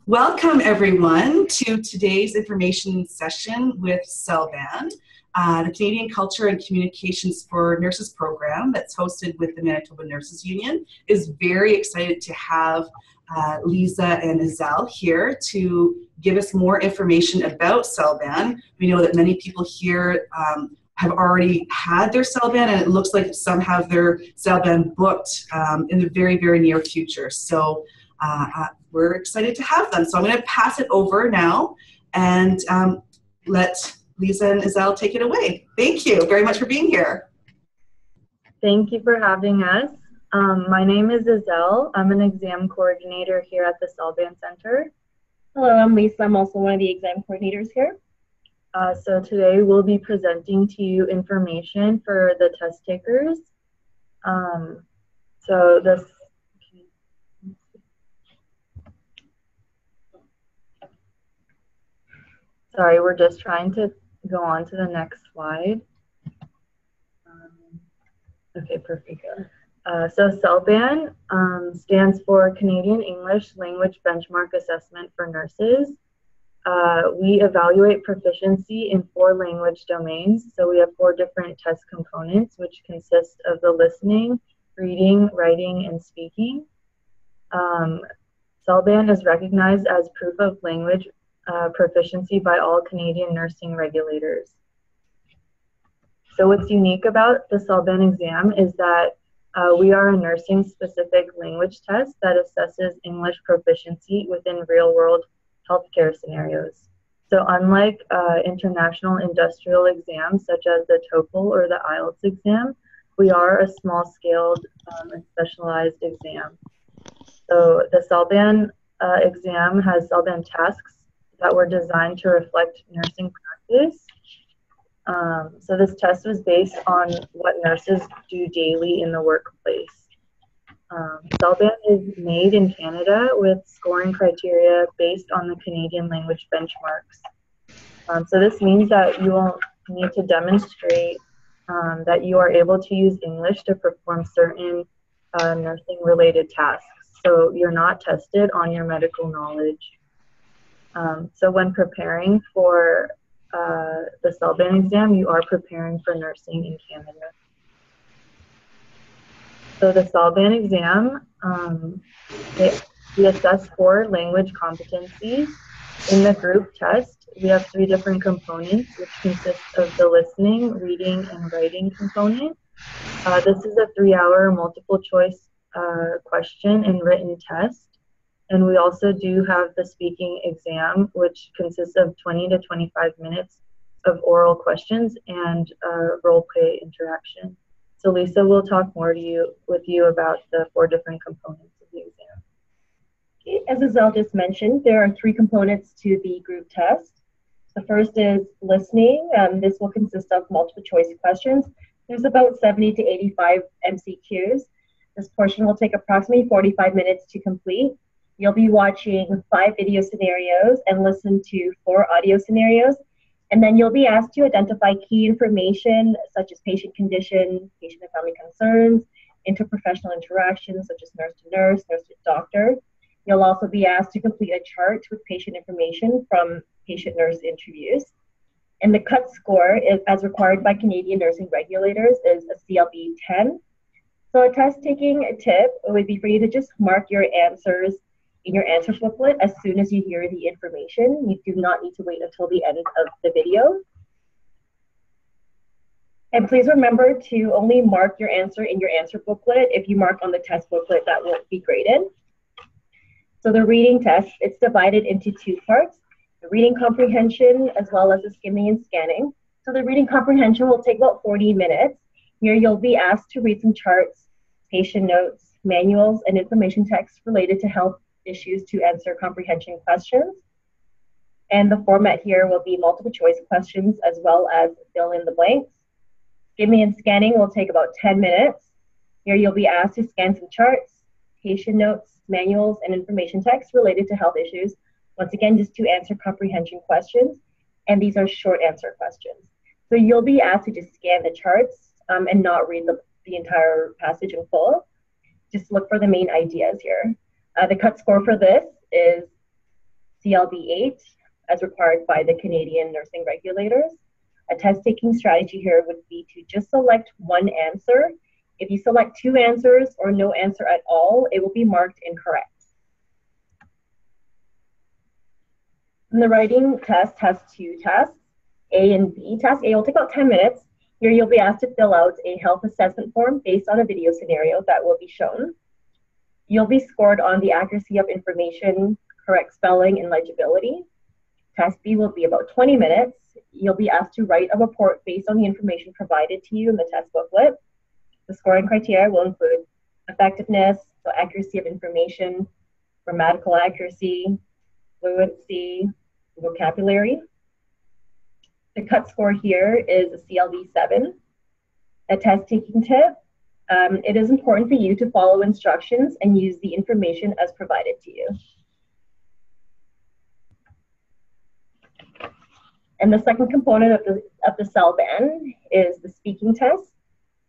Welcome everyone to today's information session with CELBAN, the Canadian Culture and Communications for Nurses program that's hosted with the Manitoba Nurses Union. Is very excited to have Lisa and Azelle here to give us more information about CELBAN. We know that many people here have already had their CELBAN, and it looks like some have their CELBAN booked in the very, very near future. So we're excited to have them. So I'm going to pass it over now and let Lisa and Azelle take it away. Thank you very much for being here. Thank you for having us. My name is Azelle. I'm an exam coordinator here at the CELBAN Center. Hello, I'm Lisa. I'm also one of the exam coordinators here. So today we'll be presenting to you information for the test takers. Sorry, we're just trying to go on to the next slide. Okay, perfect. So CELBAN stands for Canadian English Language Benchmark Assessment for Nurses. We evaluate proficiency in 4 language domains. So we have 4 different test components, which consist of the listening, reading, writing, and speaking. CELBAN is recognized as proof of language proficiency by all Canadian nursing regulators. So what's unique about the CELBAN exam is that we are a nursing-specific language test that assesses English proficiency within real-world healthcare scenarios. So unlike international industrial exams such as the TOEFL or the IELTS exam, we are a small-scaled and specialized exam. So the CELBAN exam has CELBAN tasks that were designed to reflect nursing practice. So this test was based on what nurses do daily in the workplace. CELBAN is made in Canada with scoring criteria based on the Canadian language benchmarks. So this means that you will need to demonstrate that you are able to use English to perform certain nursing-related tasks. So you're not tested on your medical knowledge. So when preparing for the CELBAN exam, you are preparing for nursing in Canada. So the CELBAN exam, we assess 4 language competencies. In the group test, we have 3 different components, which consist of the listening, reading, and writing component. This is a 3-hour multiple choice question and written test. And we also do have the speaking exam, which consists of 20 to 25 minutes of oral questions and role play interaction. So Lisa will talk more with you about the 4 different components of the exam. Okay, as Azelle just mentioned, there are 3 components to the group test. The first is listening. This will consist of multiple choice questions. There's about 70 to 85 MCQs. This portion will take approximately 45 minutes to complete. You'll be watching 5 video scenarios and listen to 4 audio scenarios. And then you'll be asked to identify key information such as patient condition, patient and family concerns, interprofessional interactions such as nurse to nurse to doctor. You'll also be asked to complete a chart with patient information from patient-nurse interviews. And the cut score, as required by Canadian nursing regulators, is a CLB 10. So a test-taking tip would be for you to just mark your answers in your answer booklet as soon as you hear the information. You do not need to wait until the end of the video. And please remember to only mark your answer in your answer booklet. If you mark on the test booklet, that won't be graded. So the reading test, it's divided into 2 parts, the reading comprehension as well as the skimming and scanning. So the reading comprehension will take about 40 minutes. Here you'll be asked to read some charts, patient notes, manuals, and information text related to health issues to answer comprehension questions. And the format here will be multiple choice questions as well as fill in the blanks. Skimming and scanning will take about 10 minutes. Here you'll be asked to scan some charts, patient notes, manuals, and information text related to health issues. Once again, just to answer comprehension questions. And these are short answer questions. So you'll be asked to just scan the charts and not read the entire passage in full. Just look for the main ideas here. The cut score for this is CLB 8 as required by the Canadian nursing regulators. A test taking strategy here would be to just select one answer. If you select two answers or no answer at all, it will be marked incorrect. And the writing test has two tests, A and B. Task A will take about 10 minutes. Here you'll be asked to fill out a health assessment form based on a video scenario that will be shown. You'll be scored on the accuracy of information, correct spelling, and legibility. Task B will be about 20 minutes. You'll be asked to write a report based on the information provided to you in the test booklet. The scoring criteria will include effectiveness, so accuracy of information, grammatical accuracy, fluency, vocabulary. The cut score here is a CLB 7. A test taking tip. It is important for you to follow instructions and use the information as provided to you. And the second component of the CELBAN is the speaking test.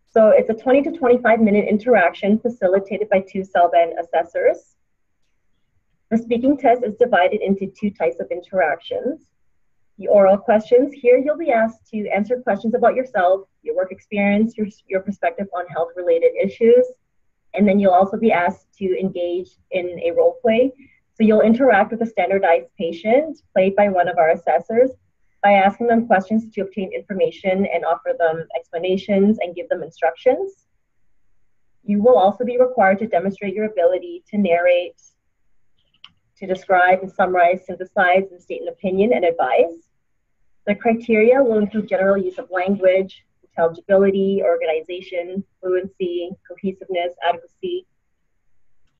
So it's a 20 to 25 minute interaction facilitated by two CELBAN assessors. The speaking test is divided into two types of interactions. The oral questions, here you'll be asked to answer questions about yourself, your work experience, your perspective on health-related issues, and then you'll also be asked to engage in a role play. So you'll interact with a standardized patient played by one of our assessors by asking them questions to obtain information and offer them explanations and give them instructions. You will also be required to demonstrate your ability to narrate, to describe and summarize, synthesize, and state an opinion and advise. The criteria will include general use of language, intelligibility, organization, fluency, cohesiveness, adequacy,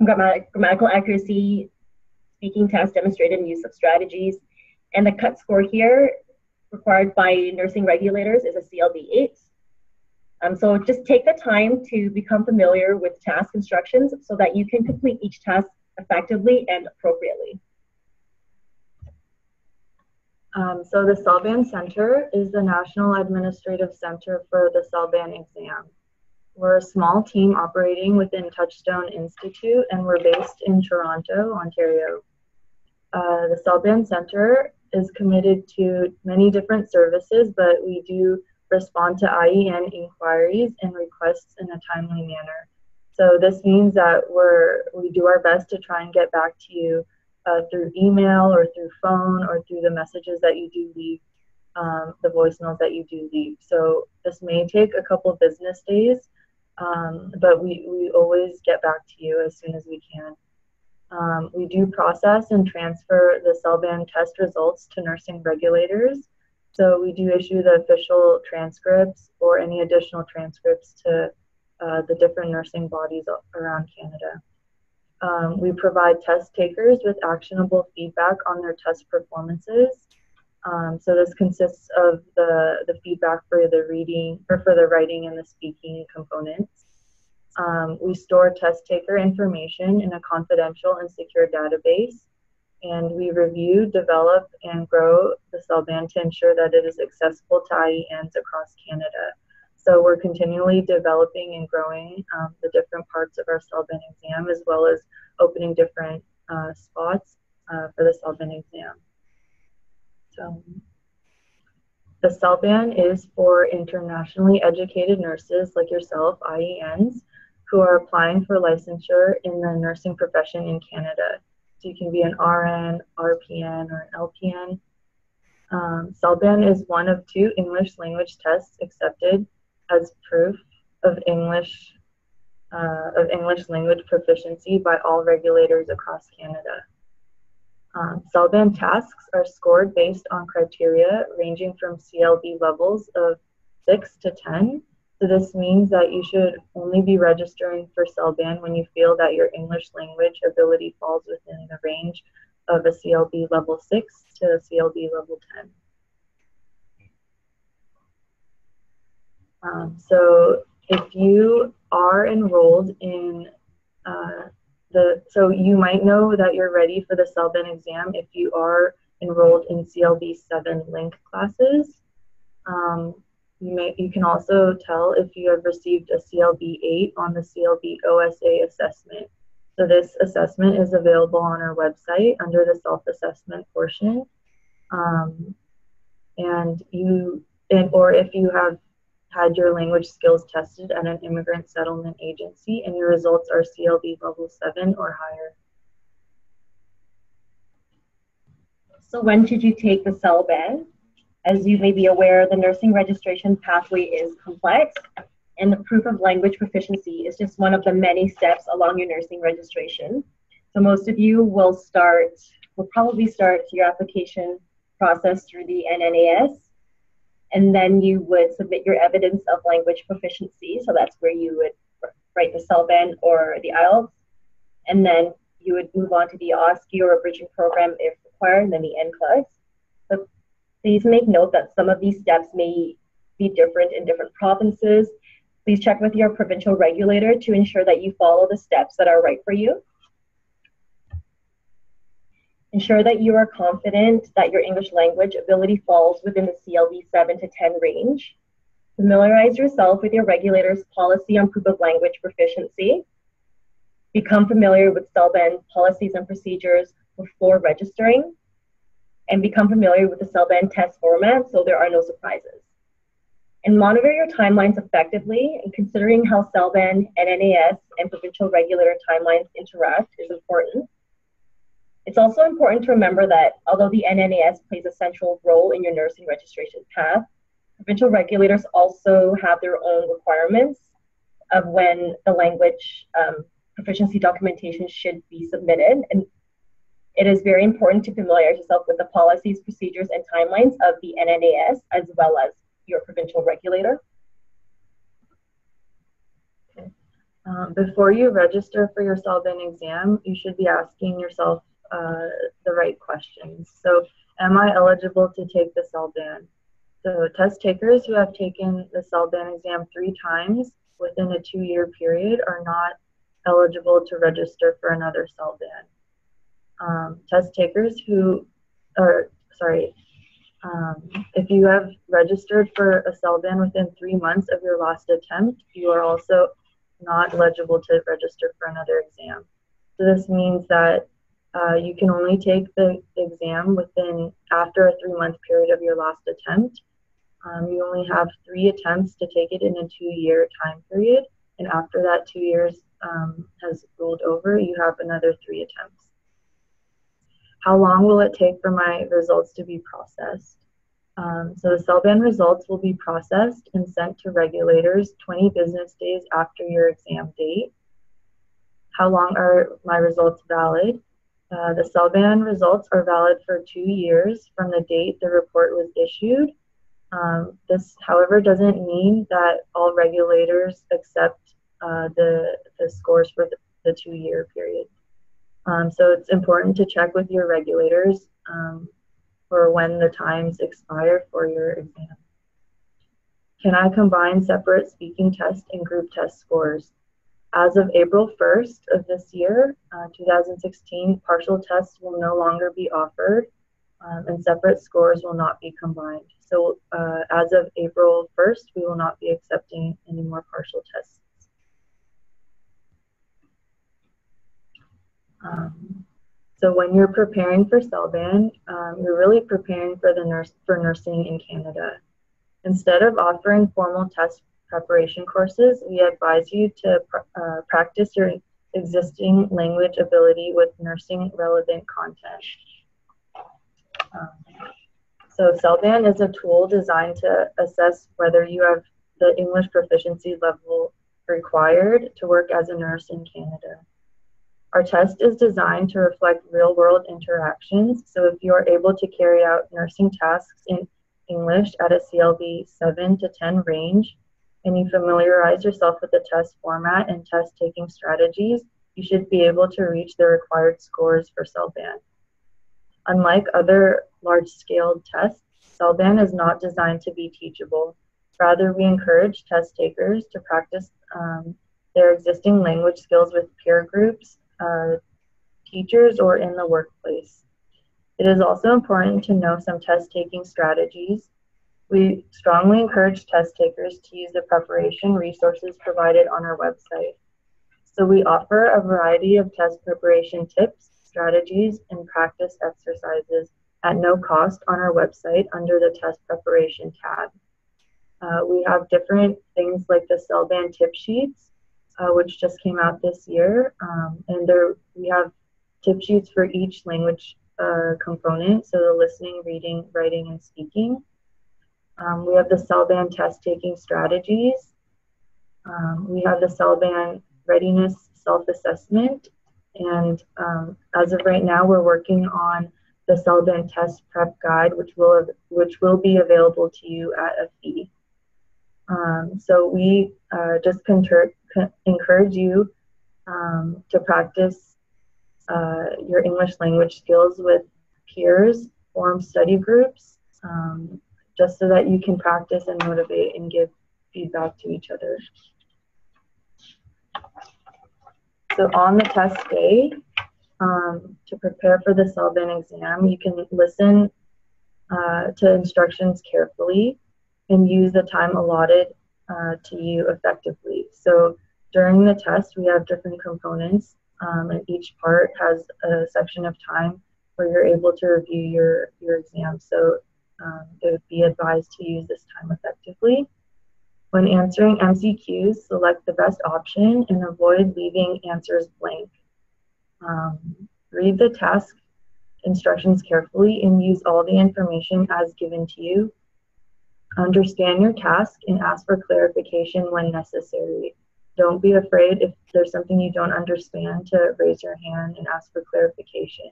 grammatical accuracy, speaking test demonstrated and use of strategies. And the cut score here required by nursing regulators is a CLB 8. So just take the time to become familiar with task instructions so that you can complete each task effectively and appropriately. So the CELBAN Center is the National Administrative Center for the CELBAN exam. We're a small team operating within Touchstone Institute, and we're based in Toronto, Ontario. The CELBAN Center is committed to many different services, but we do respond to IEN inquiries and requests in a timely manner. So this means that we do our best to try and get back to you through email or through phone or through the messages that you do leave, the voicemails that you do leave. So this may take a couple of business days, but we always get back to you as soon as we can. We do process and transfer the CELBAN test results to nursing regulators. So we do issue the official transcripts or any additional transcripts to the different nursing bodies around Canada. We provide test takers with actionable feedback on their test performances. So this consists of the feedback for the reading or for the writing and the speaking components. We store test taker information in a confidential and secure database, and we review, develop, and grow the CELBAN to ensure that it is accessible to IENs across Canada. So we're continually developing and growing the different parts of our CELBAN exam, as well as opening different spots for the CELBAN exam. So the CELBAN is for internationally educated nurses like yourself, IENs, who are applying for licensure in the nursing profession in Canada. So you can be an RN, RPN, or an LPN. CELBAN is one of 2 English language tests accepted as proof of English language proficiency by all regulators across Canada. CELBAN tasks are scored based on criteria ranging from CLB levels of 6 to 10. So this means that you should only be registering for CELBAN when you feel that your English language ability falls within the range of a CLB level 6 to a CLB level 10. So if you are enrolled in so you might know that you're ready for the CELBAN exam if you are enrolled in CLB 7 link classes. You can also tell if you have received a CLB 8 on the CLB OSA assessment. So this assessment is available on our website under the self-assessment portion. Or if you have had your language skills tested at an immigrant settlement agency and your results are CLB level 7 or higher. So when should you take the CELBAN? As you may be aware, the nursing registration pathway is complex, and the proof of language proficiency is just one of the many steps along your nursing registration. So most of you will probably start your application process through the NNAS, and then you would submit your evidence of language proficiency. So that's where you would write the CELBAN or the IELTS, and then you would move on to the OSCE or a bridging program if required, and then the NCLEX. But please make note that some of these steps may be different in different provinces. Please check with your provincial regulator to ensure that you follow the steps that are right for you. Ensure that you are confident that your English language ability falls within the CLB 7 to 10 range. Familiarize yourself with your regulator's policy on proof of language proficiency. Become familiar with CELBAN policies and procedures before registering. And become familiar with the CELBAN test format so there are no surprises. And monitor your timelines effectively, and considering how CELBAN, NNAS, and provincial regulator timelines interact is important. It's also important to remember that although the NNAS plays a central role in your nursing registration path, provincial regulators also have their own requirements of when the language proficiency documentation should be submitted. And it is very important to familiarize yourself with the policies, procedures, and timelines of the NNAS as well as your provincial regulator. Before you register for your CELBAN exam, you should be asking yourself the right questions. So, am I eligible to take the CELBAN? So, test takers who have taken the CELBAN exam 3 times within a 2-year period are not eligible to register for another CELBAN. Test takers if you have registered for a CELBAN within 3 months of your last attempt, you are also not eligible to register for another exam. So this means that you can only take the exam after a 3-month period of your last attempt. You only have 3 attempts to take it in a 2-year time period, and after that 2 years has rolled over, you have another 3 attempts. How long will it take for my results to be processed? So the CELBAN results will be processed and sent to regulators 20 business days after your exam date. How long are my results valid? The CELBAN results are valid for 2 years from the date the report was issued. This, however, doesn't mean that all regulators accept the scores for the 2-year period. So it's important to check with your regulators for when the times expire for your exam. Can I combine separate speaking test and group test scores? As of April 1st of this year, 2016, partial tests will no longer be offered and separate scores will not be combined. So as of April 1st, we will not be accepting any more partial tests. So when you're preparing for CELBAN, you're really preparing for nursing in Canada. Instead of offering formal test preparation courses, we advise you to practice your existing language ability with nursing relevant content. So CELBAN is a tool designed to assess whether you have the English proficiency level required to work as a nurse in Canada. Our test is designed to reflect real-world interactions, so if you are able to carry out nursing tasks in English at a CLB 7 to 10 range, and you familiarize yourself with the test format and test-taking strategies, you should be able to reach the required scores for CELBAN. Unlike other large-scale tests, CELBAN is not designed to be teachable. Rather, we encourage test takers to practice their existing language skills with peer groups, teachers, or in the workplace. It is also important to know some test-taking strategies. We strongly encourage test takers to use the preparation resources provided on our website. So we offer a variety of test preparation tips, strategies, and practice exercises at no cost on our website under the test preparation tab. We have different things like the CELBAN tip sheets, which just came out this year. And we have tip sheets for each language component, so the listening, reading, writing, and speaking. We have the CELBAN test taking strategies. We have the CELBAN readiness self-assessment. And as of right now, we're working on the CELBAN test prep guide, which will be available to you at a fee. So we just encourage you to practice your English language skills with peers, form study groups, just so that you can practice and motivate and give feedback to each other. So on the test day, to prepare for the CELBAN exam, you can listen to instructions carefully and use the time allotted to you effectively. So during the test, we have different components, and each part has a section of time where you're able to review your exam. So it would be advised to use this time effectively. When answering MCQs, select the best option and avoid leaving answers blank. Read the task instructions carefully and use all the information as given to you. Understand your task and ask for clarification when necessary. Don't be afraid if there's something you don't understand to raise your hand and ask for clarification.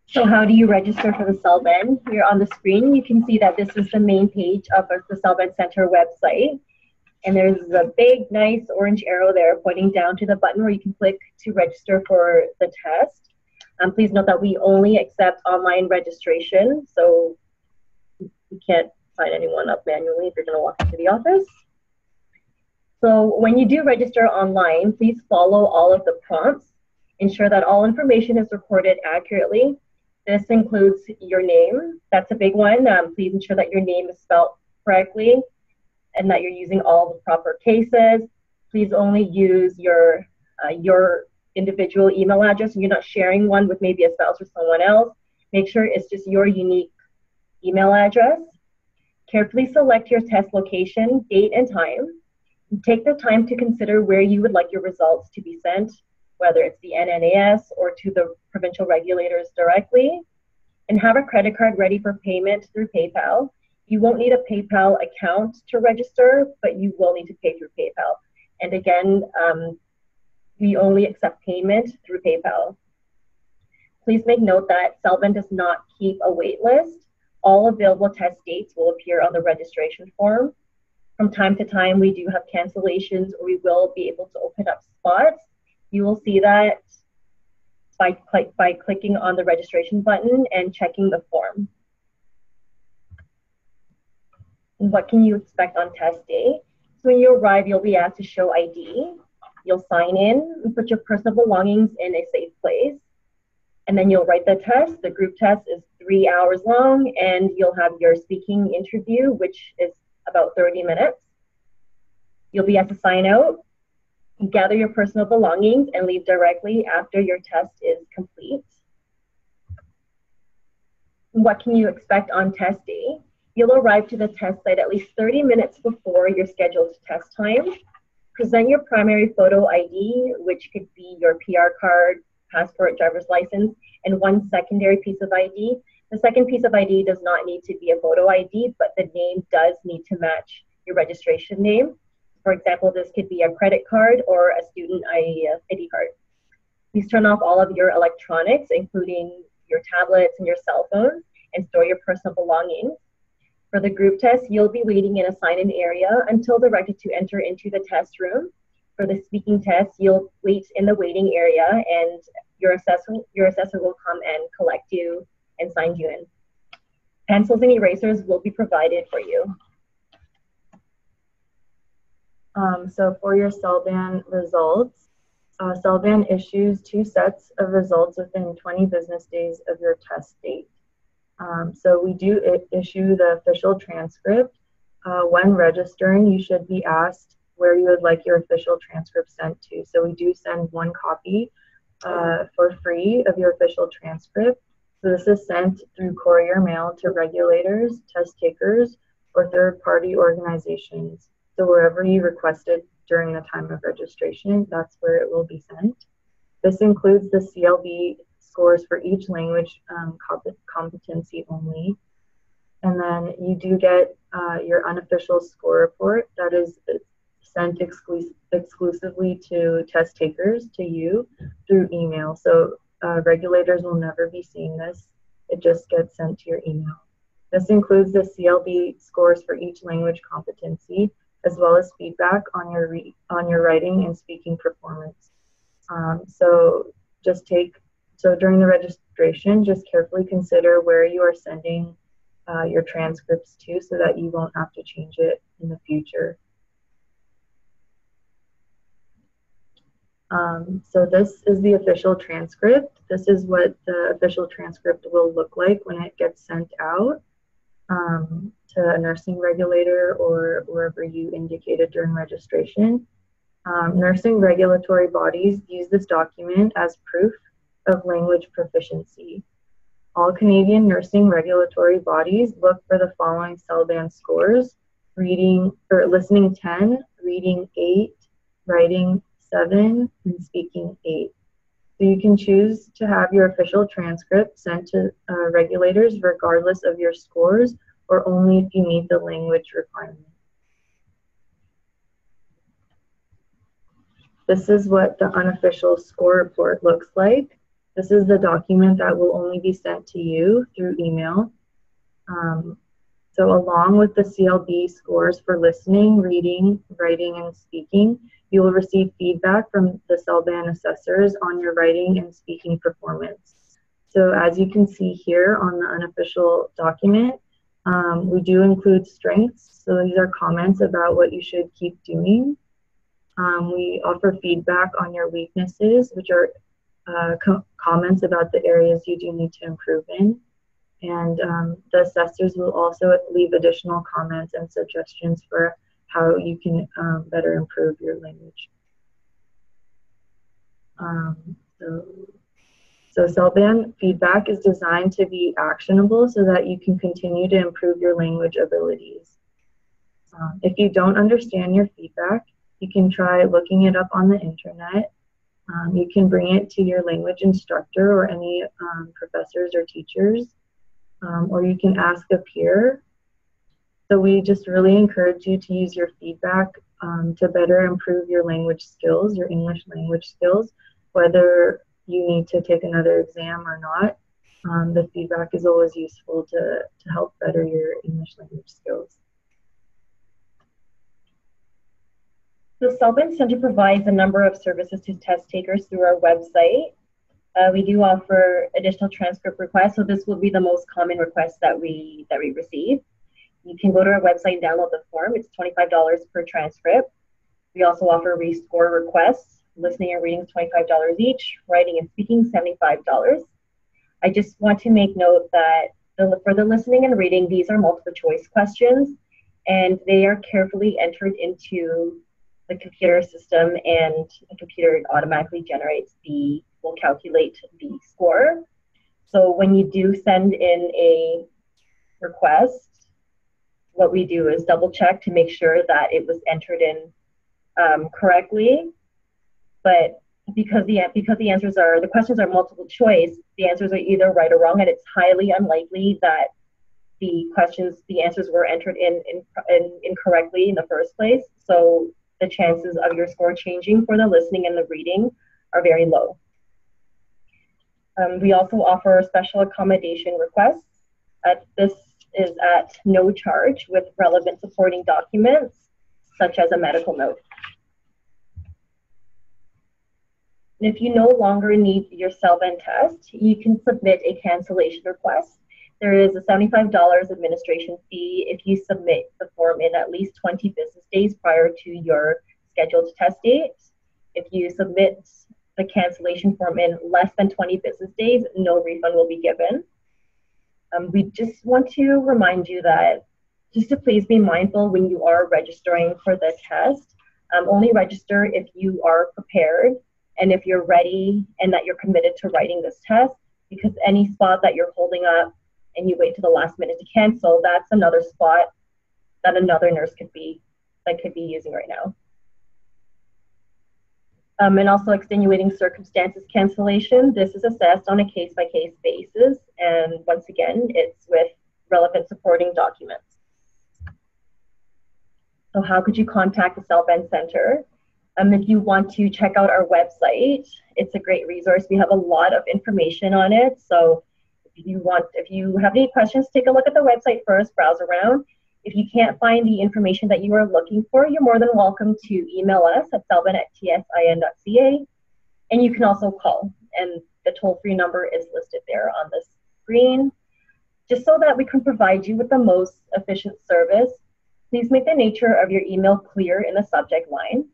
So how do you register for the CELBAN? Here on the screen, you can see that this is the main page of the CELBAN Center website. And there's a big, nice orange arrow there pointing down to the button where you can click to register for the test. Please note that we only accept online registration, so you can't sign anyone up manually if you're going to walk into the office. So when you do register online, please follow all of the prompts. Ensure that all information is recorded accurately. This includes your name. That's a big one. Please ensure that your name is spelled correctly and that you're using all the proper cases. Please only use your individual email address. You're not sharing one with maybe a spouse or someone else. Make sure it's just your unique email address. Carefully select your test location, date, and time. Take the time to consider where you would like your results to be sent, whether it's the NNAS or to the provincial regulators directly, and have a credit card ready for payment through PayPal. You won't need a PayPal account to register, but you will need to pay through PayPal. And again, we only accept payment through PayPal. Please make note that CELBAN does not keep a wait list. All available test dates will appear on the registration form. From time to time, we do have cancellations, or we will be able to open up spots. You will see that by clicking on the registration button and checking the form. And what can you expect on test day? So when you arrive, you'll be asked to show ID. You'll sign in and put your personal belongings in a safe place. And then you'll write the test. The group test is 3 hours long, and you'll have your speaking interview, which is about 30 minutes. You'll be asked to sign out, gather your personal belongings, and leave directly after your test is complete. What can you expect on test day? You'll arrive to the test site at least 30 minutes before your scheduled test time. Present your primary photo ID, which could be your PR card, passport, driver's license, and one secondary piece of ID. The second piece of ID does not need to be a photo ID, but the name does need to match your registration name. For example, this could be a credit card or a student ID card. Please turn off all of your electronics, including your tablets and your cell phones, and store your personal belongings. For the group test, you'll be waiting in a sign-in area until directed to enter into the test room. For the speaking test, you'll wait in the waiting area, and your assessor will come and collect you and sign you in. Pencils and erasers will be provided for you. So for your CELBAN results, CELBAN issues 2 sets of results within 20 business days of your test date. So we do issue the official transcript. When registering, you should be asked where you would like your official transcript sent to. So we do send one copy for free of your official transcript. So this is sent through courier mail to regulators, test takers, or third-party organizations. So wherever you requested during the time of registration, that's where it will be sent. This includes the CLB scores for each language competency only. And then you do get your unofficial score report that is sent exclusively to test takers, to you, through email. So regulators will never be seeing this. It just gets sent to your email. This includes the CLB scores for each language competency, as well as feedback on your writing and speaking performance. So during the registration, just carefully consider where you are sending your transcripts to so that you won't have to change it in the future. So this is the official transcript. This is what the official transcript will look like when it gets sent out to a nursing regulator or wherever you indicated during registration. Nursing regulatory bodies use this document as proof of language proficiency. All Canadian nursing regulatory bodies look for the following CELBAN scores: listening 10, reading 8, writing 7, and speaking 8. So you can choose to have your official transcript sent to regulators regardless of your scores, or only if you meet the language requirement. This is what the unofficial score report looks like. This is the document that will only be sent to you through email. So along with the CLB scores for listening, reading, writing, and speaking, you will receive feedback from the CELBAN assessors on your writing and speaking performance. So as you can see here on the unofficial document, we do include strengths. So these are comments about what you should keep doing. We offer feedback on your weaknesses, which are comments about the areas you do need to improve in. And the assessors will also leave additional comments and suggestions for how you can better improve your language. So CELBAN feedback is designed to be actionable so that you can continue to improve your language abilities. If you don't understand your feedback, you can try looking it up on the internet. You can bring it to your language instructor or any professors or teachers, or you can ask a peer. So we just really encourage you to use your feedback to better improve your language skills, your English language skills, whether you need to take another exam or not. The feedback is always useful to help better your English language skills. The CELBAN Center provides a number of services to test takers through our website. We do offer additional transcript requests, so this will be the most common request that we receive. You can go to our website and download the form. It's $25 per transcript. We also offer Rescore requests. Listening and reading is $25 each. Writing and speaking, $75. I just want to make note that for the listening and reading, these are multiple choice questions, and they are carefully entered into the computer system, and the computer automatically will calculate the score. So when you do send in a request, what we do is double check to make sure that it was entered in correctly. But because the questions are multiple choice, the answers are either right or wrong, and it's highly unlikely that the answers were entered in incorrectly in the first place. So the chances of your score changing for the listening and the reading are very low. We also offer special accommodation requests. This is at no charge with relevant supporting documents, such as a medical note. And if you no longer need your CELBAN test, you can submit a cancellation request. There is a $75 administration fee if you submit the form in at least 20 business days prior to your scheduled test date. If you submit the cancellation form in less than 20 business days, no refund will be given. We just want to remind you that just to please be mindful when you are registering for the test. Only register if you are prepared and if you're ready and that you're committed to writing this test, because any spot that you're holding up and you wait to the last minute to cancel, that's another spot that another nurse could be using right now. And also extenuating circumstances cancellation. This is assessed on a case-by-case basis, and once again, it's with relevant supporting documents. So how could you contact the CELBAN Center? If you want to check out our website, it's a great resource. We have a lot of information on it. So if you have any questions, take a look at the website first, browse around. If you can't find the information that you are looking for, you're more than welcome to email us at celban@tsin.ca, and you can also call, and the toll-free number is listed there on the screen. Just so that we can provide you with the most efficient service, please make the nature of your email clear in the subject line.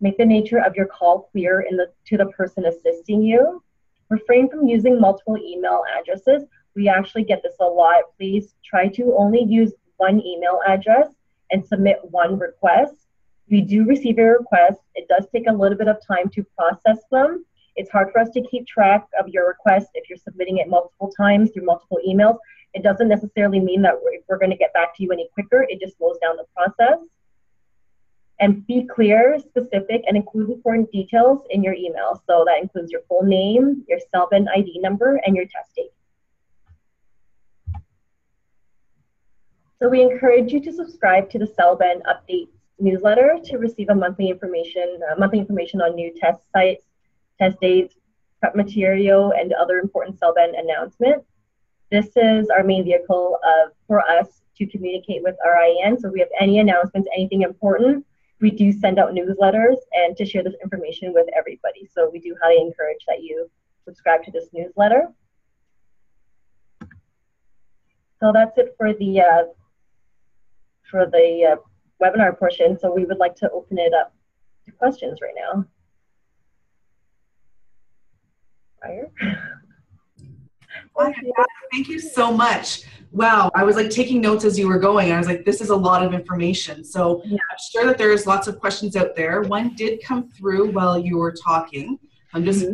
Make the nature of your call clear to the person assisting you. Refrain from using multiple email addresses. We actually get this a lot. Please try to only use one email address and submit one request. We do receive your requests. It does take a little bit of time to process them. It's hard for us to keep track of your request if you're submitting it multiple times through multiple emails. It doesn't necessarily mean that we're going to get back to you any quicker. It just slows down the process. And be clear, specific, and include important details in your email. So that includes your full name, your CELBAN ID number, and your test date. So we encourage you to subscribe to the CELBAN Updates newsletter to receive a monthly information on new test sites, test dates, prep material, and other important CELBAN announcements. This is our main vehicle for us to communicate with our IN. So if we have any announcements, anything important, we do send out newsletters and to share this information with everybody. So we do highly encourage that you subscribe to this newsletter. So that's it for the webinar portion. So we would like to open it up to questions right now. Fire. Thank you so much. Wow, I was like taking notes as you were going. I was like, this is a lot of information. So yeah. I'm sure that there's lots of questions out there. One did come through while you were talking. I'm just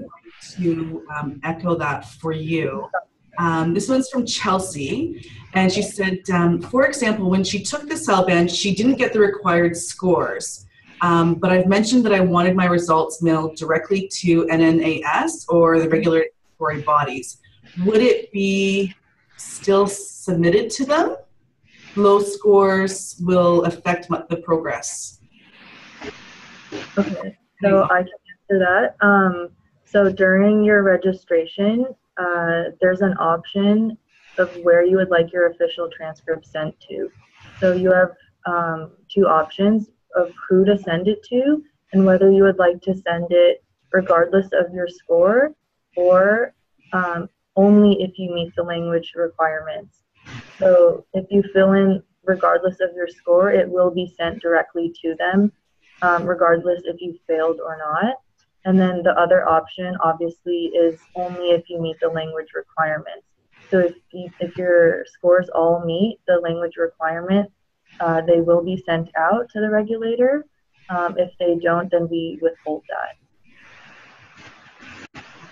going to echo that for you. This one's from Chelsea, and she said, for example, when she took the CELBAN, she didn't get the required scores. But I've mentioned that I wanted my results mailed directly to NNAS or the regulatory bodies. Would it be still submitted to them? Low scores will affect the progress. Okay, so I can answer that. So during your registration, there's an option of where you would like your official transcript sent to. So you have two options of who to send it to and whether you would like to send it regardless of your score or only if you meet the language requirements. So if you fill in regardless of your score, it will be sent directly to them, regardless if you failed or not. And then the other option, obviously, is only if you meet the language requirements. So if your scores all meet the language requirement, they will be sent out to the regulator. If they don't, then we withhold that.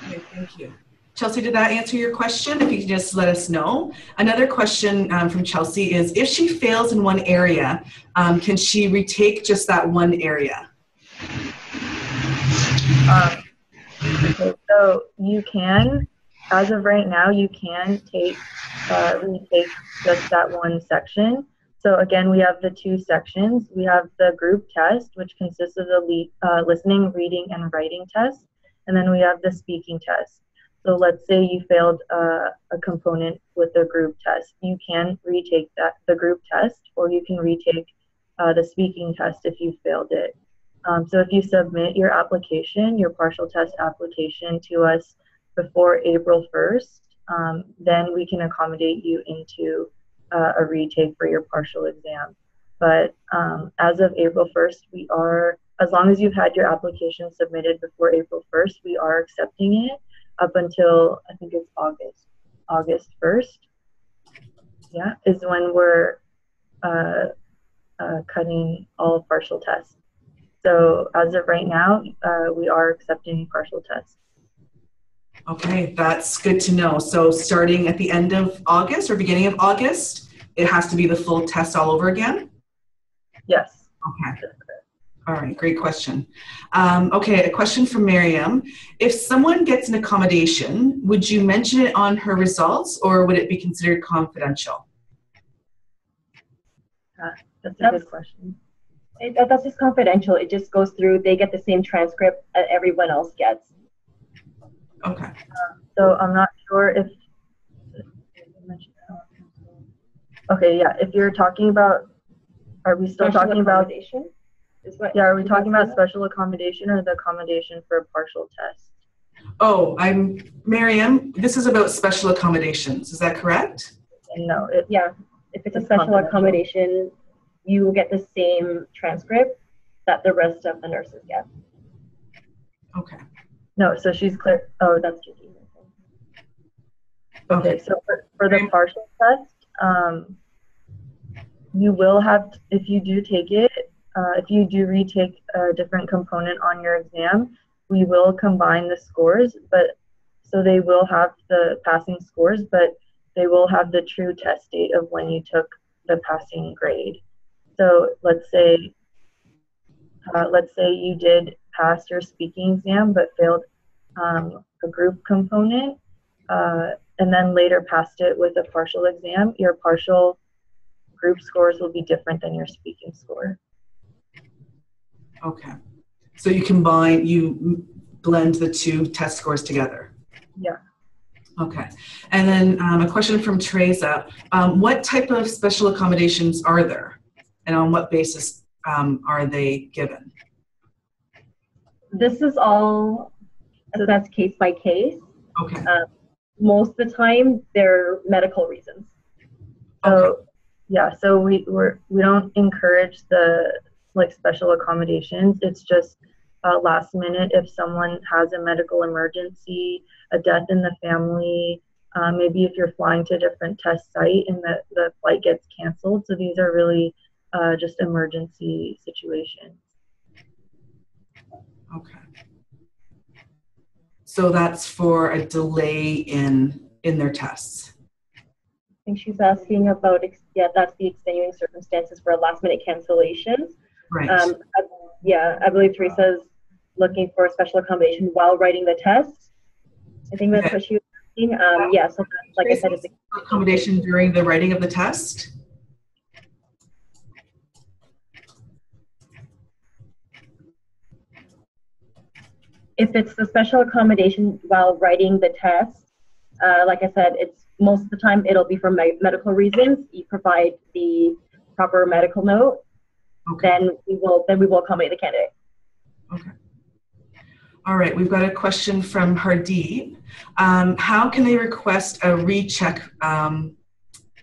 Okay, thank you. Chelsea, did that answer your question? If you could just let us know. Another question from Chelsea is, if she fails in one area, can she retake just that one area? Okay, so you can, as of right now, you can retake just that one section. So again, we have the two sections. We have the group test, which consists of the listening, reading, and writing test. And then we have the speaking test. So let's say you failed a component with the group test. You can retake the group test, or you can retake the speaking test if you failed it. So if you submit your application, your partial test application to us before April 1st, then we can accommodate you into a retake for your partial exam. But as of April 1st, as long as you've had your application submitted before April 1st, we are accepting it up until, I think it's August 1st, yeah, is when we're cutting all partial tests. So as of right now, we are accepting partial tests. Okay, that's good to know. So starting at the end of August or beginning of August, it has to be the full test all over again? Yes. Okay. All right, great question. Okay, a question from Miriam. If someone gets an accommodation, would you mention it on her results or would it be considered confidential? That's a good question. That's just confidential. It just goes through, they get the same transcript that everyone else gets. Okay. So I'm not sure if, okay, yeah, if you're talking about, are we still talking about, yeah, are we talking about special accommodation or the accommodation for a partial test? Oh, Miriam, this is about special accommodations, is that correct? No, yeah, if it's a special accommodation, you will get the same transcript that the rest of the nurses get. Okay. No, so she's clear. Oh, that's tricky. Okay, so for the partial test, you will have, if you do take it, if you do retake a different component on your exam, we will combine the scores, but so they will have the passing scores, but they will have the true test date of when you took the passing grade. So let's say you did pass your speaking exam but failed a group component, and then later passed it with a partial exam. Your partial group scores will be different than your speaking score. Okay. So you blend the two test scores together. Yeah. Okay. And then a question from Teresa. What type of special accommodations are there? And on what basis are they given? This is all assessed case by case. Okay. Most of the time, they're medical reasons. So, okay. Yeah, so we don't encourage the special accommodations. It's just last minute if someone has a medical emergency, a death in the family, maybe if you're flying to a different test site and the flight gets canceled. So these are really just emergency situations. Okay. So that's for a delay in their tests. I think she's asking about, yeah, that's the extenuating circumstances for a last minute cancellation. Right. I believe Teresa's looking for a special accommodation while writing the test. I think that's what she was asking. Yeah, so like I said, it's accommodation during the writing of the test. If it's the special accommodation while writing the test, like I said, it's most of the time it'll be for medical reasons. You provide the proper medical note, okay. then we will accommodate the candidate. Okay. All right, we've got a question from Hardeep. How can they request a recheck the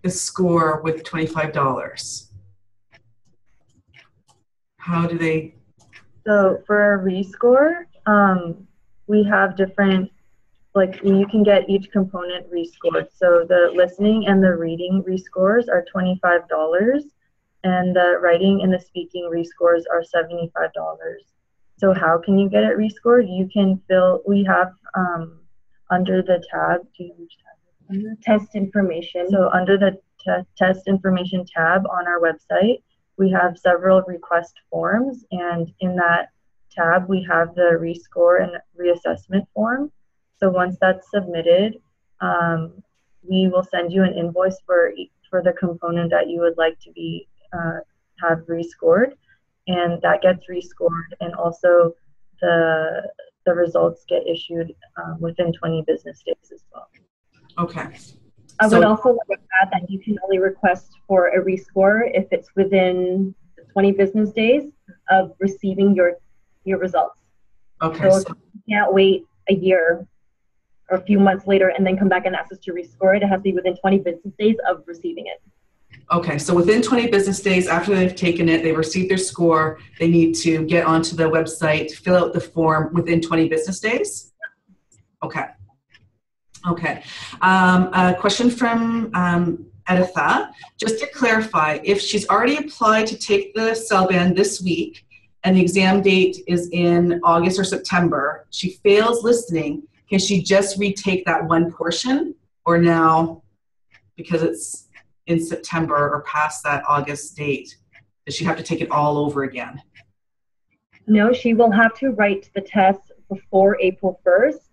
score with $25? How do they? So for a rescore, we have different, you can get each component rescored. So the listening and the reading rescores are $25, and the writing and the speaking rescores are $75. So how can you get it rescored? You can we have under the tab, test information. So under the test information tab on our website, we have several request forms, and in that tab we have the rescore and reassessment form. So once that's submitted, we will send you an invoice for the component that you would like to be have rescored, and that gets rescored, and also the results get issued within 20 business days as well. Okay. I would also like to add that you can only request for a rescore if it's within 20 business days of receiving your results. Okay. So you can't wait a year or a few months later and then come back and ask us to rescore it. It has to be within 20 business days of receiving it. Okay, so within 20 business days after they've taken it, they've received their score, they need to get onto the website, fill out the form within 20 business days? Okay. Okay. A question from Editha. Just to clarify, if she's already applied to take the CELBAN this week and the exam date is in August or September, she fails listening, can she just retake that one portion? Or now, because it's in September or past that August date, does she have to take it all over again? No, she will have to write the test before April 1st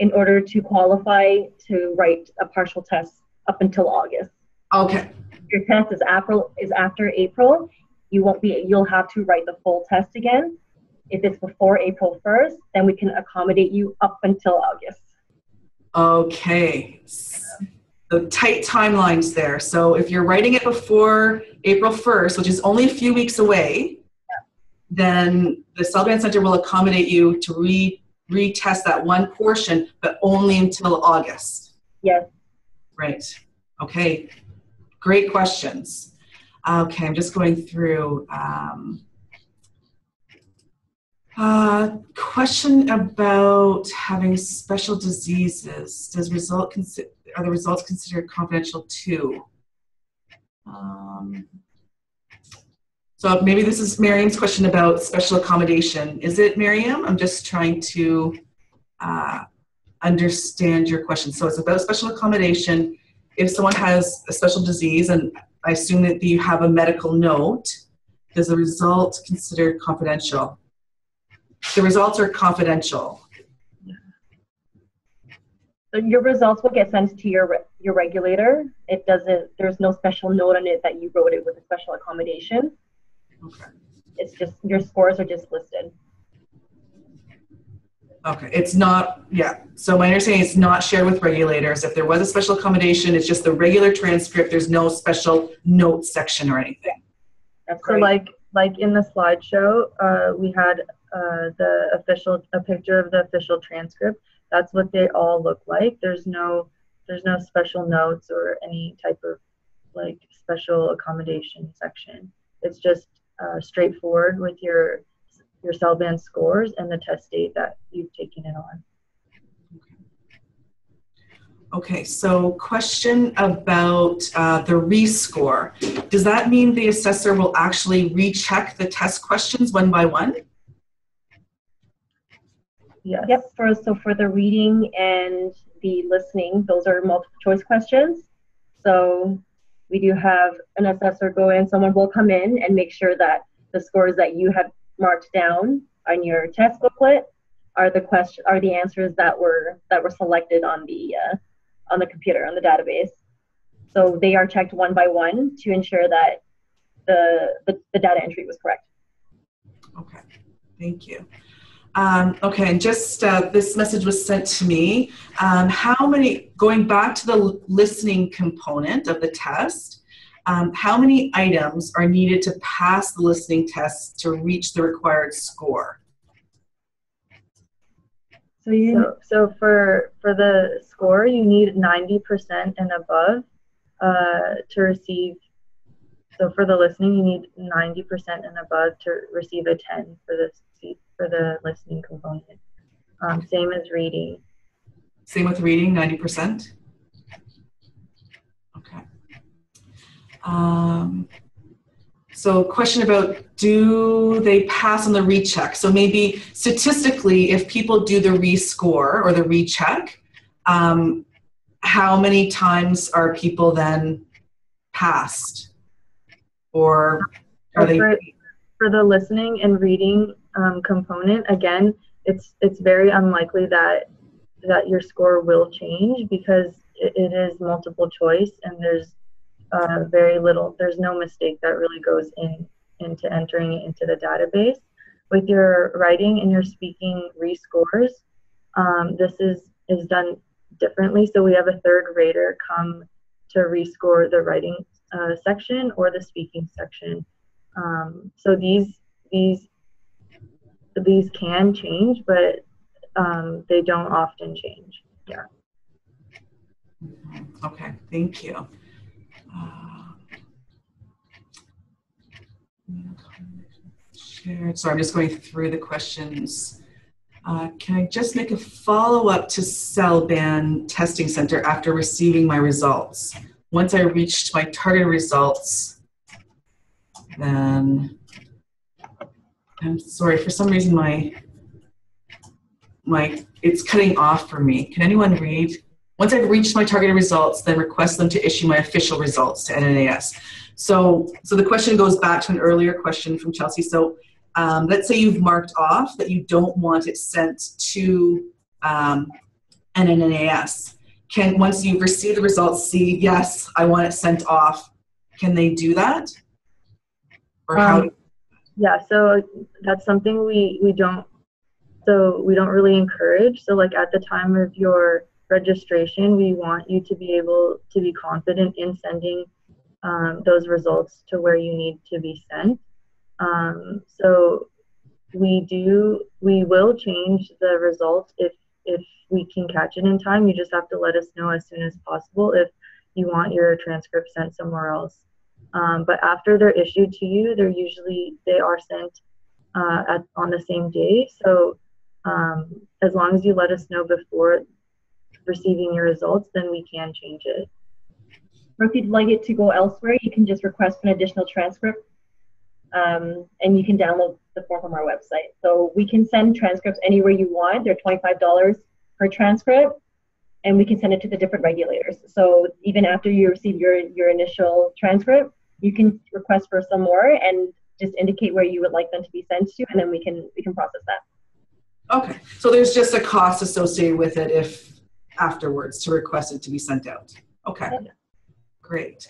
in order to qualify to write a partial test up until August. Okay. Your test is after April, you'll have to write the full test again. If it's before April 1st, then we can accommodate you up until August. Okay. So tight timelines there. So if you're writing it before April 1st, which is only a few weeks away, then the CELBAN Center will accommodate you to retest that one portion, but only until August. Yes. Right. Okay. Great questions. Okay, I'm just going through. Question about having special diseases. Are the results considered confidential too? So maybe this is Miriam's question about special accommodation. Is it, Miriam? I'm just trying to understand your question. So it's about special accommodation. If someone has a special disease, and I assume that you have a medical note, is the result considered confidential? The results are confidential. So your results will get sent to your regulator. It doesn't. There's no special note on it that you wrote it with a special accommodation. Okay. It's just your scores are just listed. Okay, it's not, yeah. So my understanding is not shared with regulators. If there was a special accommodation, it's just the regular transcript. There's no special note section or anything. That's so right. like in the slideshow, we had a picture of the official transcript. That's what they all look like. There's no special notes or any type of like special accommodation section. It's just straightforward with your CELBAN scores and the test date that you've taken it on. Okay, so question about the rescore. Does that mean the assessor will actually recheck the test questions one by one? Yes. Yep. So for the reading and the listening, those are multiple choice questions. So we do have an assessor go in. Someone will come in and make sure that the scores that you have marked down on your test booklet are the answers that were selected on the computer, on the database. So they are checked one by one to ensure that the data entry was correct. Okay, thank you. Okay, and just this message was sent to me. Going back to the listening component of the test, how many items are needed to pass the listening test to reach the required score? So for the score, you need 90% and above to receive. So for the listening, you need 90% and above to receive a 10 for the listening component. Same as reading. Same with reading, 90%? Okay. So question about, do they pass on the recheck? So maybe statistically, if people do the rescore or the recheck, how many times are people then passed? Or are they... For the listening and reading component, again, it's very unlikely that your score will change because it is multiple choice and there's there's no mistake that really goes into entering it into the database. With your writing and your speaking rescores, this is done differently. So we have a third rater come to rescore the writing section or the speaking section. So these can change, but they don't often change. Yeah. Okay, thank you. Sorry, I'm just going through the questions. Can I just make a follow-up to CELBAN Testing Center after receiving my results? Once I reached my target results, then I'm sorry, for some reason it's cutting off for me. Can anyone read? Once I've reached my targeted results, then request them to issue my official results to NNAS. So the question goes back to an earlier question from Chelsea. So let's say you've marked off that you don't want it sent to NNAS. Once you've received the results, see, yes, I want it sent off, can they do that? Or how? Yeah, so that's something we don't really encourage. So like at the time of your registration, we want you to be able to be confident in sending those results to where you need to be sent. So we will change the results if we can catch it in time. You just have to let us know as soon as possible if you want your transcript sent somewhere else. But after they're issued to you, they are sent on the same day. So as long as you let us know before receiving your results, then we can change it. Or if you'd like it to go elsewhere, you can just request an additional transcript, and you can download the form from our website. So we can send transcripts anywhere you want. They're $25 per transcript, and we can send it to the different regulators. So even after you receive your initial transcript, you can request for some more and just indicate where you would like them to be sent to, and then we can process that. Okay, so there's just a cost associated with it if afterwards to request it to be sent out. Okay, yeah. Great.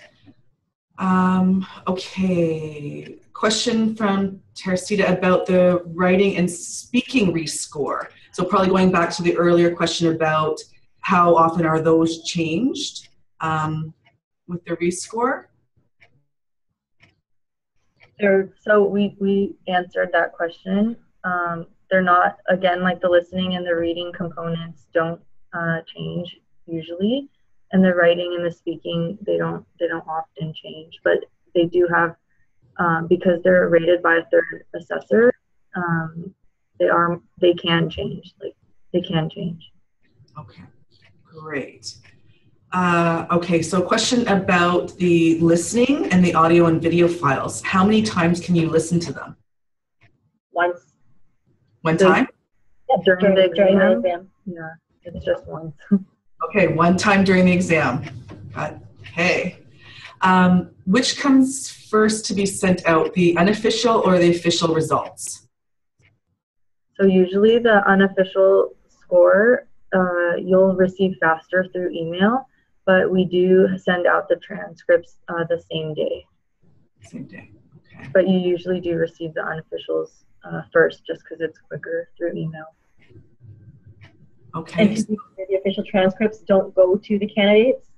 Okay, question from Teresita about the writing and speaking rescore. So probably going back to the earlier question about how often are those changed with the rescore? So we answered that question. They're not, again, like the listening and the reading components don't change usually, and the writing and the speaking they don't often change, but they do have because they're rated by a third assessor. They can change. Okay, great. Okay, so question about the listening and the audio and video files. How many times can you listen to them? Once. One time? Yep, during the exam. Yeah, it's just once. Okay, one time during the exam. Okay. Which comes first to be sent out, the unofficial or the official results? So usually the unofficial score you'll receive faster through email, but we do send out the transcripts the same day. Same day, okay. But you usually do receive the unofficials first, just because it's quicker through email. Okay. And the official transcripts don't go to the candidates.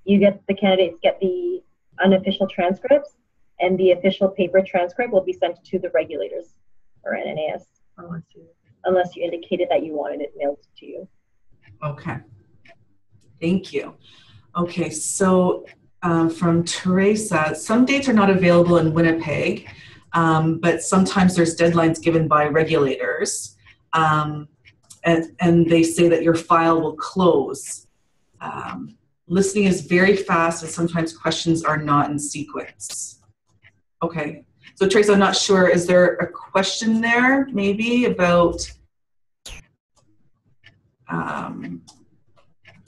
The candidates get the unofficial transcripts, and the official paper transcript will be sent to the regulators or NNAS, unless you indicated that you wanted it mailed to you. Okay. Thank you. Okay, so from Teresa, some dates are not available in Winnipeg, but sometimes there's deadlines given by regulators, and they say that your file will close. Listening is very fast, and sometimes questions are not in sequence. Okay, so Teresa, I'm not sure, is there a question there maybe about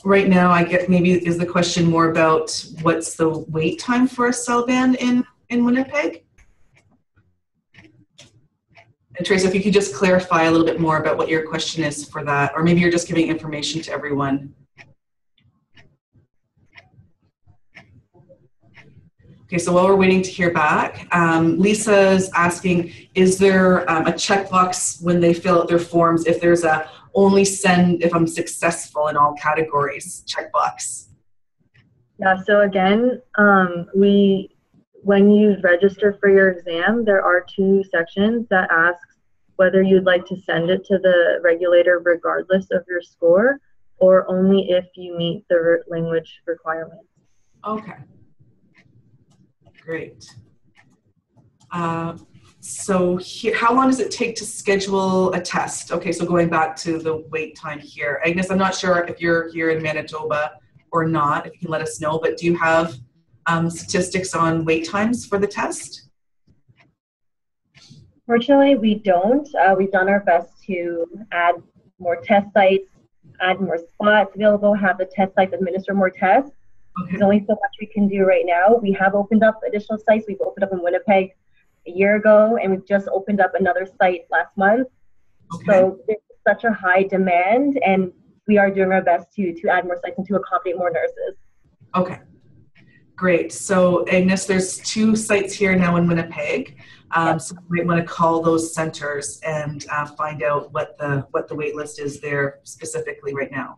right now, I get maybe is the question more about what's the wait time for a CELBAN in Winnipeg? And Teresa, if you could just clarify a little bit more about what your question is for that, or maybe you're just giving information to everyone. Okay, so while we're waiting to hear back, Lisa's asking, is there a checkbox when they fill out their forms if there's a only send if I'm successful in all categories checkbox? Yeah, so again, when you register for your exam, there are 2 sections that asks whether you'd like to send it to the regulator regardless of your score, or only if you meet the language requirements. Okay. Great. So here, how long does it take to schedule a test? Okay, so going back to the wait time here. Agnes, I'm not sure if you're here in Manitoba or not, if you can let us know, but do you have statistics on wait times for the test? Unfortunately, we don't. We've done our best to add more test sites, add more spots available, have the test sites administer more tests. Okay. There's only so much we can do right now. We have opened up additional sites. We've opened up in Winnipeg a year ago, and we've just opened up another site last month. Okay. So there's such a high demand, and we are doing our best to add more sites and to accommodate more nurses. Okay. Great. So Agnes, there's 2 sites here now in Winnipeg. So we might want to call those centers and find out what the wait list is there specifically right now.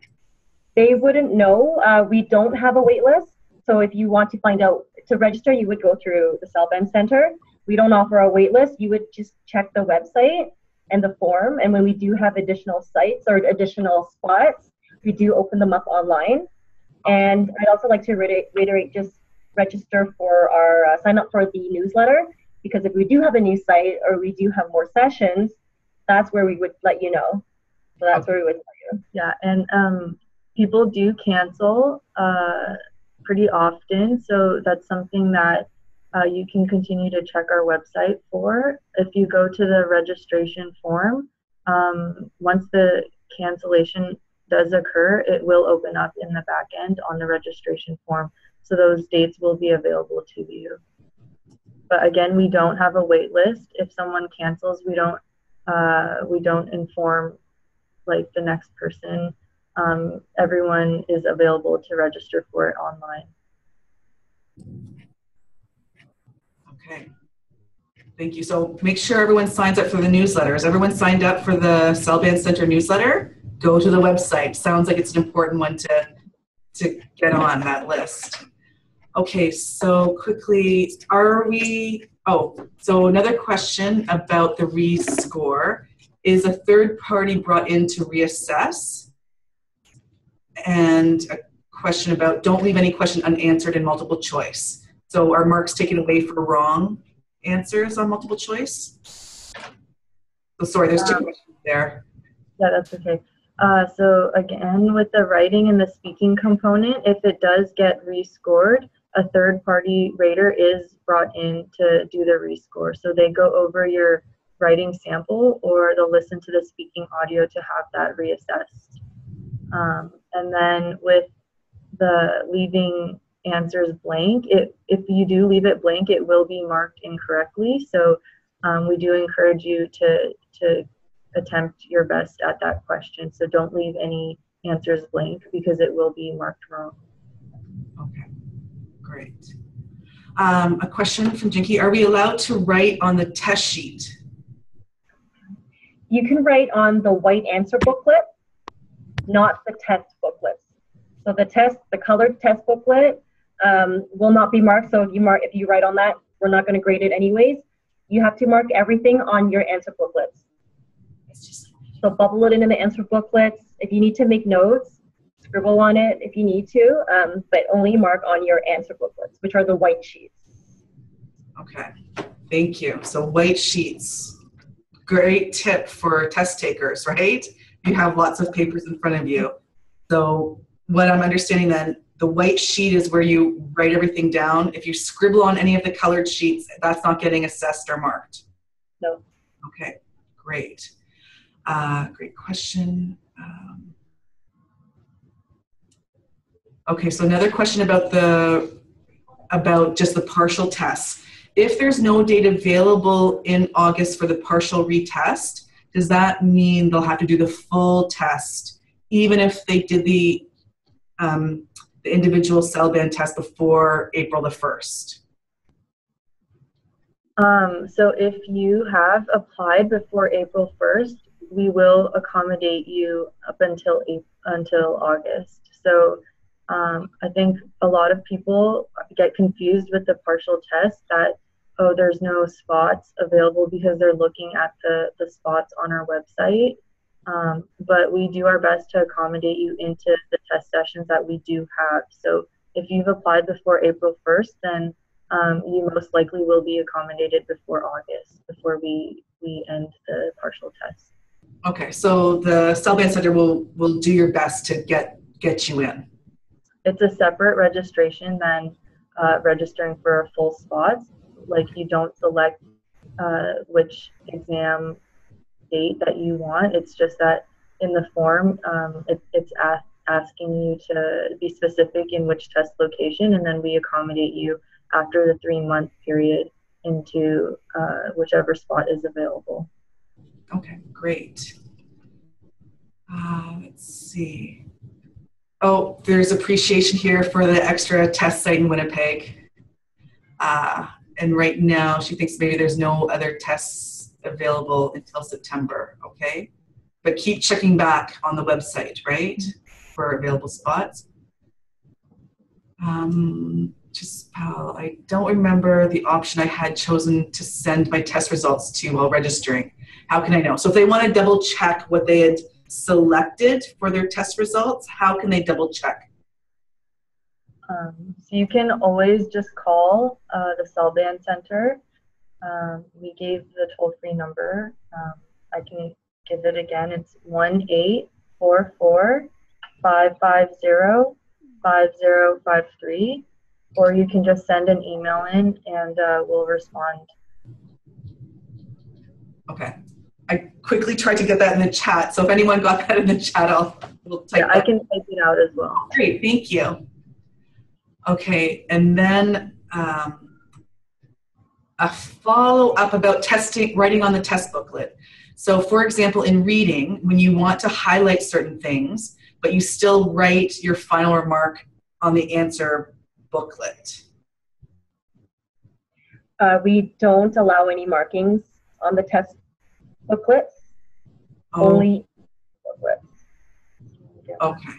They wouldn't know. We don't have a wait list. So if you want to find out to register, you would go through the CELBAN Center. We don't offer a wait list. You would just check the website and the form. And when we do have additional sites or additional spots, we do open them up online. And I'd also like to reiterate, just register for our sign up for the newsletter, because if we do have a new site or we do have more sessions, that's where we would let you know. So that's where we would tell you. Yeah, and people do cancel pretty often, so that's something that you can continue to check our website for. If you go to the registration form, once the cancellation does occur, it will open up in the back end on the registration form. So those dates will be available to you. But again, we don't have a wait list. If someone cancels, we don't inform like the next person. Everyone is available to register for it online. Okay. Thank you. So make sure everyone signs up for the newsletter. Is everyone signed up for the CELBAN Center newsletter? Go to the website. Sounds like it's an important one to get on that list. Okay, so quickly, so another question about the Rescore. Is a third party brought in to reassess? And a question about don't leave any question unanswered in multiple choice. So are marks taken away for wrong answers on multiple choice? So sorry, there's 2 questions there. Yeah, that's okay. So again, with the writing and the speaking component, if it does get rescored, a third-party rater is brought in to do the rescore. So they go over your writing sample, or they'll listen to the speaking audio to have that reassessed. And then with the leaving answers blank, if you do leave it blank, it will be marked incorrectly. So we do encourage you to attempt your best at that question. So don't leave any answers blank because it will be marked wrong. Okay, great. A question from Jinky. Are we allowed to write on the test sheet? You can write on the white answer booklet, not the test booklets. So the colored test booklet will not be marked. So if you write on that, we're not going to grade it anyways. You have to mark everything on your answer booklets. So bubble it in the answer booklets. If you need to make notes, scribble on it if you need to, but only mark on your answer booklets, which are the white sheets. Okay, thank you. So white sheets, great tip for test takers, right? You have lots of papers in front of you. So what I'm understanding then, the white sheet is where you write everything down. If you scribble on any of the colored sheets, that's not getting assessed or marked. No. Okay, great. Great question. Okay, so another question about just the partial tests. If there's no date available in August for the partial retest, does that mean they'll have to do the full test, even if they did the individual CELBAN test before April the 1st? So if you have applied before April 1st, we will accommodate you up until August. So I think a lot of people get confused with the partial test that, oh, there's no spots available because they're looking at the spots on our website. But we do our best to accommodate you into the test sessions that we do have. So if you've applied before April 1st, then you most likely will be accommodated before August, before we end the partial test. Okay, so the CELBAN Center will do your best to get you in. It's a separate registration than registering for a full spot. Like you don't select which exam date that you want. It's just that in the form, it's asking you to be specific in which test location, and then we accommodate you after the 3-month period into whichever spot is available. Okay, great. Let's see. Oh, there's appreciation here for the extra test site in Winnipeg. And right now, she thinks maybe there's no other tests available until September, okay? But keep checking back on the website, right, for available spots. I don't remember the option I had chosen to send my test results to while registering. How can I know? So if they want to double check what they had selected for their test results, how can they double check? So you can always just call the CELBAN Center. We gave the toll-free number. I can give it again. It's 1-844-550-5053. Or you can just send an email in and we'll respond. Okay. I quickly tried to get that in the chat. So if anyone got that in the chat, we'll type that. I can type it out as well. Great, thank you. Okay, and then a follow-up about writing on the test booklet. So for example, in reading, when you want to highlight certain things, but you still write your final remark on the answer booklet. We don't allow any markings on the test booklets, only booklets. Okay.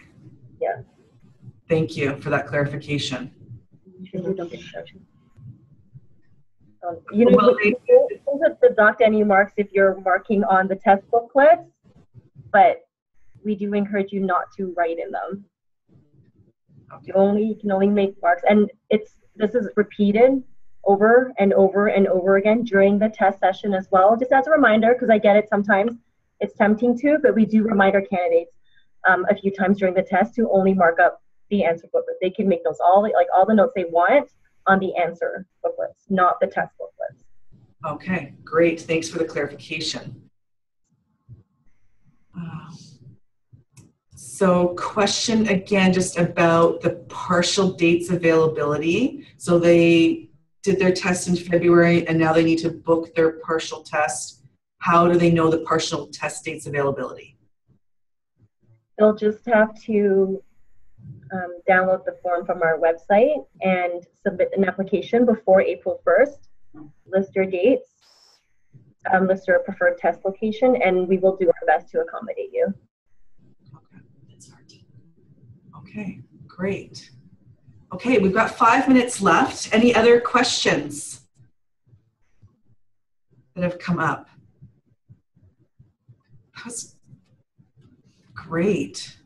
Yeah. Thank you for that clarification. You don't get instructions. You don't deduct any marks if you're marking on the test booklets, but we do encourage you not to write in them. Okay. You can only make marks, and this is repeated over and over and over again during the test session as well. Just as a reminder, because I get it sometimes it's tempting to, but we do remind our candidates a few times during the test to only mark up the answer booklet. They can make those all the notes they want on the answer booklets, not the test booklets. Okay, great. Thanks for the clarification. So question again, just about the partial dates availability. So they did their test in February and now they need to book their partial test. How do they know the partial test dates availability? They'll just have to download the form from our website and submit an application before April 1st. List your dates, list your preferred test location, and we will do our best to accommodate you. Okay, great. Okay, we've got 5 minutes left. Any other questions that have come up? That was great.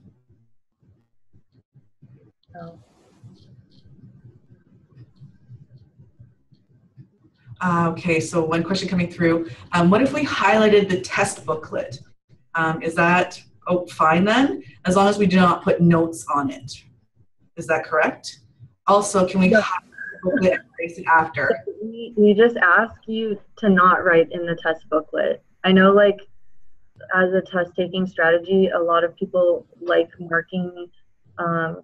Okay, so one question coming through. What if we highlighted the test booklet? Is that fine then? As long as we do not put notes on it. Is that correct? Also, can we highlight the booklet and erase it after? We just ask you to not write in the test booklet. I know, like, as a test taking strategy, a lot of people like marking,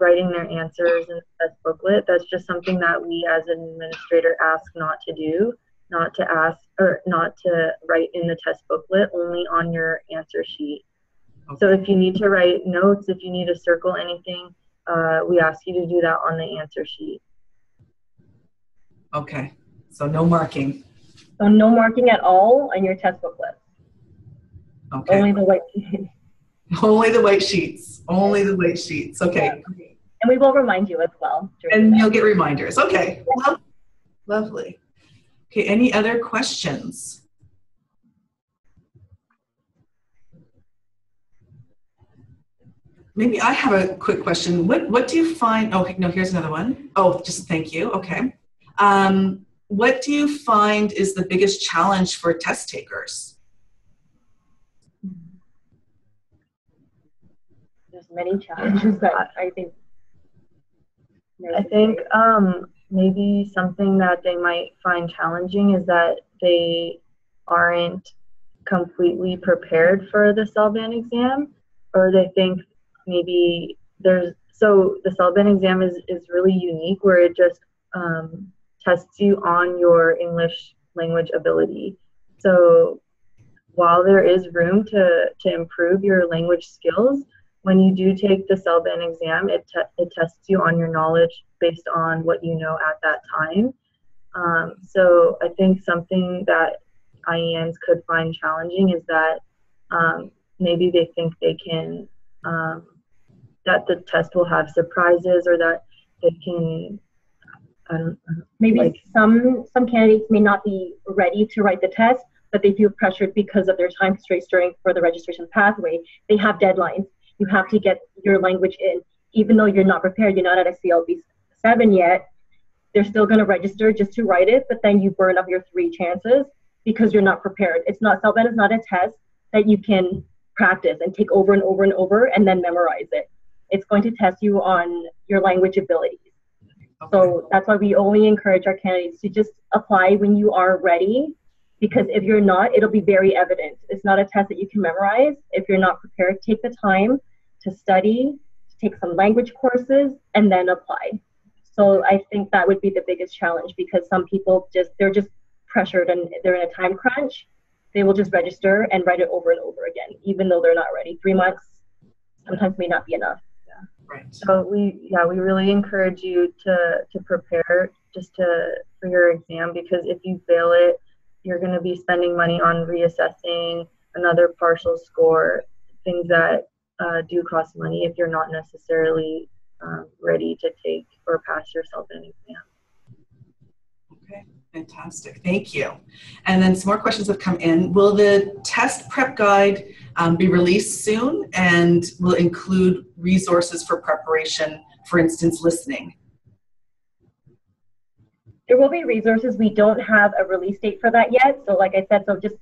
writing their answers in the test booklet. That's just something that we as an administrator ask not to do, not to write in the test booklet, only on your answer sheet. Okay. So if you need to write notes, if you need to circle anything, we ask you to do that on the answer sheet. Okay, so no marking. So no marking at all on your test booklet. Okay. Only the white sheets. Only the white sheets. Only the white sheets. Okay. Yeah. And we will remind you as well. And you'll get reminders. Okay. Yeah. Lovely. Okay, any other questions? Maybe I have a quick question. What do you find? Oh, no, here's another one. Oh, just thank you. Okay. What do you find is the biggest challenge for test takers? There's many challenges that I think. Maybe something that they might find challenging is that they aren't completely prepared for the CELBAN exam, or they think maybe so the CELBAN exam is really unique, where it just tests you on your English language ability. So while there is room to improve your language skills, when you do take the CELBAN exam, it tests you on your knowledge based on what you know at that time. So I think something that IENs could find challenging is that maybe they think they can, that the test will have surprises, or that they can, maybe like, some candidates may not be ready to write the test, but they feel pressured because of their time constraints for the registration pathway. They have deadlines. You have to get your language in. Even though you're not prepared, you're not at a CLB 7 yet, they're still going to register just to write it, but then you burn up your 3 chances because you're not prepared. CELBAN is not a test that you can practice and take over and over and over and then memorize it. It's going to test you on your language abilities. Okay. So that's why we only encourage our candidates to just apply when you are ready, because if you're not, it'll be very evident. It's not a test that you can memorize. If you're not prepared, take the time to study, to take some language courses, and then apply. So I think that would be the biggest challenge, because some people they're just pressured and they're in a time crunch. They will just register and write it over and over again, even though they're not ready. 3 months sometimes may not be enough. Yeah, right. So we really encourage you to prepare for your exam, because if you fail it, you're going to be spending money on reassessing, another partial score, things that do cost money if you're not necessarily ready to take or pass your CELBAN exam. Okay, fantastic. Thank you. And then some more questions have come in. Will the test prep guide be released soon, and will it include resources for preparation, for instance, listening? There will be resources. We don't have a release date for that yet. So like I said, so just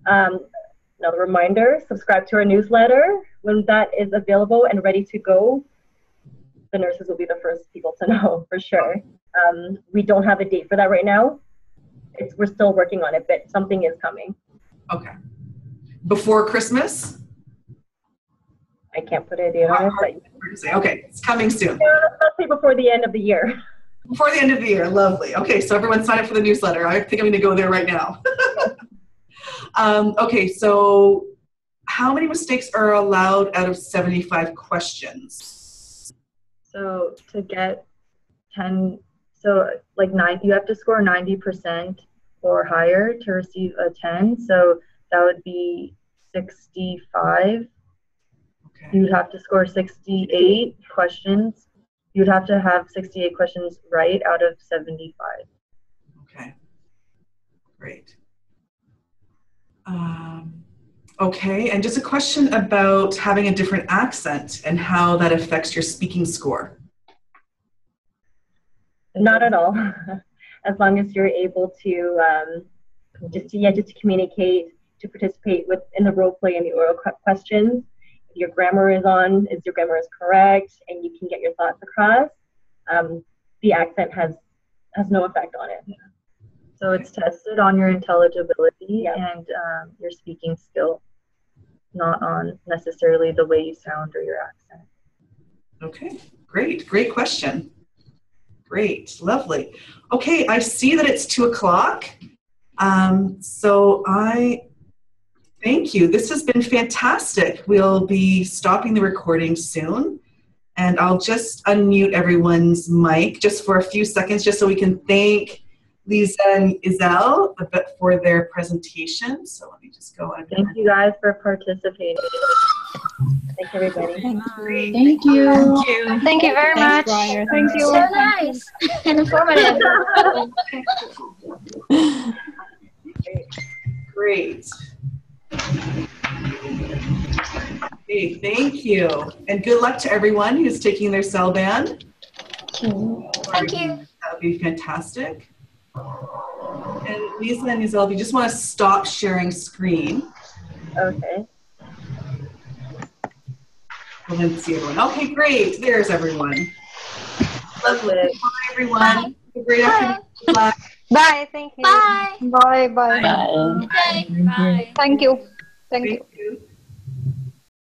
another reminder, subscribe to our newsletter. When that is available and ready to go, the nurses will be the first people to know for sure. We don't have a date for that right now. We're still working on it, but something is coming. Okay. Before Christmas? I can't put a date on it. Okay, it's coming soon. Yeah, let's say before the end of the year. Before the end of the year, lovely. Okay, so everyone sign up for the newsletter. I think I'm going to go there right now. Okay, so how many mistakes are allowed out of 75 questions? So to get 10, so like 9, you have to score 90% or higher to receive a 10. So that would be 65. Okay. You'd have to score 68 questions. You'd have to have 68 questions right out of 75. Okay, great. Okay, and just a question about having a different accent and how that affects your speaking score. Not at all. As long as you're able to just to communicate, to participate in the role play and the oral questions. If your grammar is correct, and you can get your thoughts across, the accent has no effect on it. So it's tested on your intelligibility and your speaking skill, not on necessarily the way you sound or your accent. Okay, great question. Great, lovely. Okay, I see that it's 2 o'clock. So I thank you. This has been fantastic. We'll be stopping the recording soon, and I'll just unmute everyone's mic just for a few seconds, just so we can thank Lisa and Isel for their presentation. So let me just go on. Thank you guys for participating. Thanks, everybody. Thank you. Thank you. Thank you very much. Briar. Thank you. So nice and informative. Great. Okay, thank you. And good luck to everyone who's taking their CELBAN. Thank you. That would be fantastic. And Lisa and Isel, if you just want to stop sharing screen. Okay. We'll then see everyone. Okay, great. There's everyone. Lovely. Bye, everyone. Have a great afternoon. Good luck. Bye. Thank you. Bye. Bye. Bye. Good day. Bye. Thank you. Thank you.